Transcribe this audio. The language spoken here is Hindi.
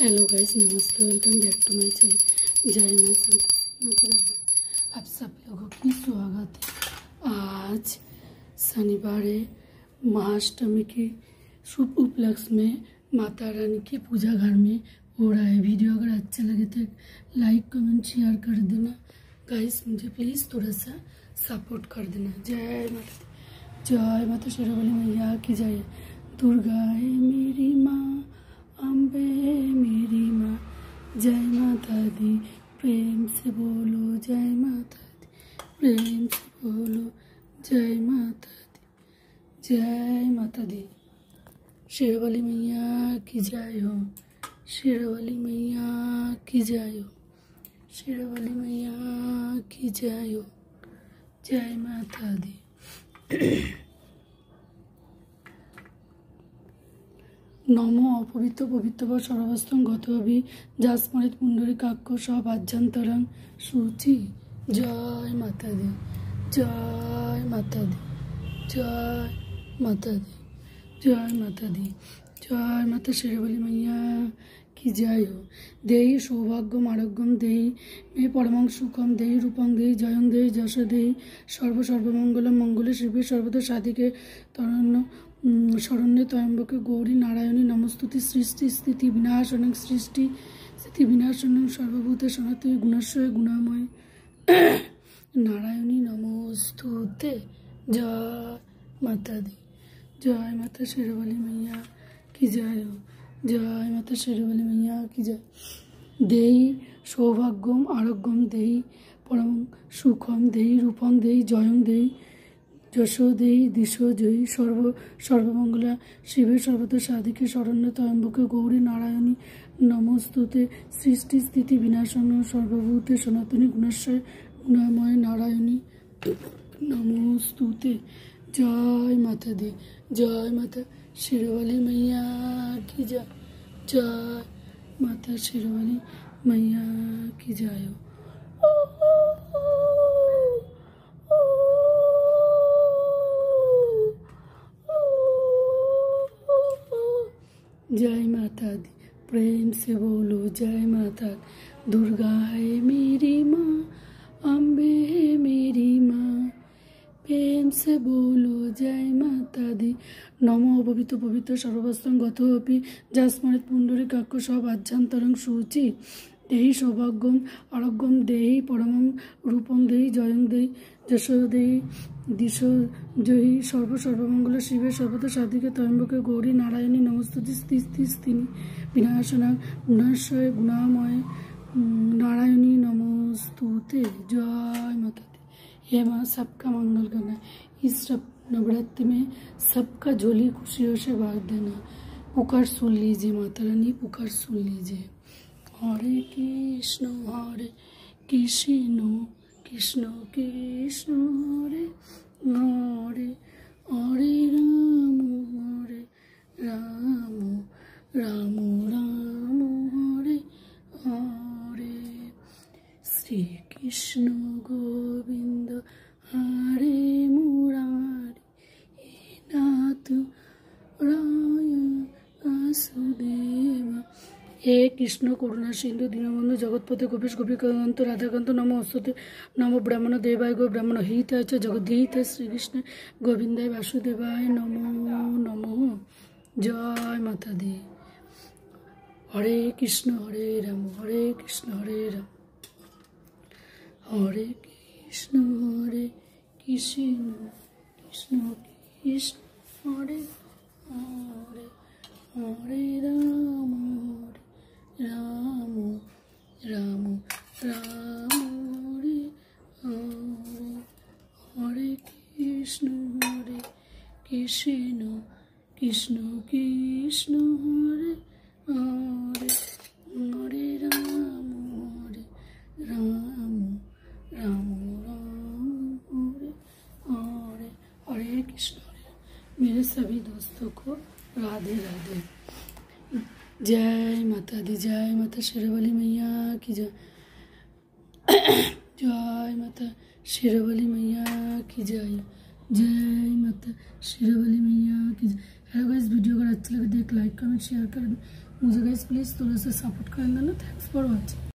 हेलो गाइस, नमस्ते, welcome back to my channel. जय मां संतोषी मां की दरबार आप सब लोगों की स्वागत है। आज शनिवार है, महाअष्टमी की शुभ उपलक्ष्य में माता रानी की पूजा घर में हो रहा है। वीडियो अगर अच्छा लगे तो लाइक कमेंट शेयर कर देना गाइस, मुझे प्लीज़ थोड़ा सा सपोर्ट कर देना। जय माता, जय माता शेरावाली मैया की जय। दुर्गा है मेरी माँ, अम्बे मेरी माँ, जय माता दी, प्रेम से बोलो जय माता दी, प्रेम से बोलो जय माता दी, जय माता दी। शेरावाली मैया की जय हो, शेरावाली मैया की जय हो, शेरावाली मैया की जय हो, जय माता दी। नमो अपवित्र पवित्र व सर्वस्तम गतवि जास्मरित पुंडरीकाक्ष सब आज्यांतरं शुचि। जय माता दी, जय माता दी, जय माता दी, जय माता दी, जय माता शेरावाली मैया की जय हो। देहि सौभाग्यम आरोग्यम देहि मे परमं सुखम देहि रूपं देहि जयं देहि जश देहि सर्वमंगलम मंगले शिवे सर्वदा साधिके तरण्य शरण्य त्र्यंबके गौरी नारायणी नमस्तुते। सृष्टि स्थिति विनाशनं सृष्टि स्थिति विनाशनं सर्वभूते सनातनी गुणस्वय गुणामय नारायणी नमस्तुते। जय माता दी, जय माता शेरावाली मैया की जय हो, जय माता शेरावाली मैया की जय। देहि सौभाग्यम आरोग्यम देहि परमं सुखम देहि रूपं देहि जयं देहि जशो देहि दिशो जयी सर्वमंगला शिवे सर्वदा साधिके शरण्य त्र्यंबके गौरी नारायणी नमस्तुते। सृष्टि स्थिति विनाशन सर्वभूते सनातनी गुणस्वय गुणामय नारायणी नमस्तुते। जय माता दी, जय माता शेरावाली मैया की जय, जय माता शेरावाली मैया की जय हो। जय माता दी, प्रेम से बोलो जय माता दी। दुर्गा है मेरी माँ, अम्बे है मेरी माँ, प्रेम से बोलो जय माता दी। नमो पवित्र पवित्र सर्वस्तम गतोपि जास्मरित पुंडरीकाक्ष सब आज्यांतरं शुचि। देहि सौभाग्यम आरोग्यम देहि परमं रूपं देहि जयं देहि जशो देहि दिशो जयी सर्वमंगल शिवे सर्वदा साधिके त्र्यंबके गौरी नारायणी नमस्तुते। स्थिति विनाशनं गुणस्वय गुणामय नारायणी नमस्तुते। जय माता दी। हे माँ, सबका मंगल करना, इस नवरात्रि में सबका झोली खुशियों से भर देना। पुकार सुन लीजिए माता रानी, पुकार सुन लीजिए। हरे कृष्ण कृष्ण कृष्ण कृष्ण हरे हरे, हरे राम राम राम हरे हरे। श्री कृष्ण गोविंद हरे मुरारी नाथ राय वासुदेव। हे कृष्ण करुणा सिंधु दीनबंधु जगतपते गोपेश गोपिकांत राधाकांत नमो अस्तुते। नमो ब्राह्मण देवाय गो ब्राह्मण हिताय च जगद्धिताय श्रीकृष्ण गोविंदाय वासुदेवाय नमो नमो। जय माता दी। हरे कृष्ण हरे कृष्ण हरे राम हरे कृष्ण कृष्ण कृष्ण हरे हरे, हरे राम राम राम राम हरे हरे, हरे कृष्ण कृष्ण कृष्ण हरे हरे, हरे राम राम राम हरे हरे, हरे कृष्ण। मेरे सभी दोस्तों को राधे राधे। जय माता दी, जय माता शेरावाली मैया की जय, जय माता शेरावाली मैया की जय, जय माता शेरावाली मैया की जय। हेलो गाइस, वीडियो अगर अच्छा लगे तो लाइक कमेंट शेयर कर मुझे गाइस प्लीज़ थोड़ा सा सपोर्ट कर देना। Thanks for watching.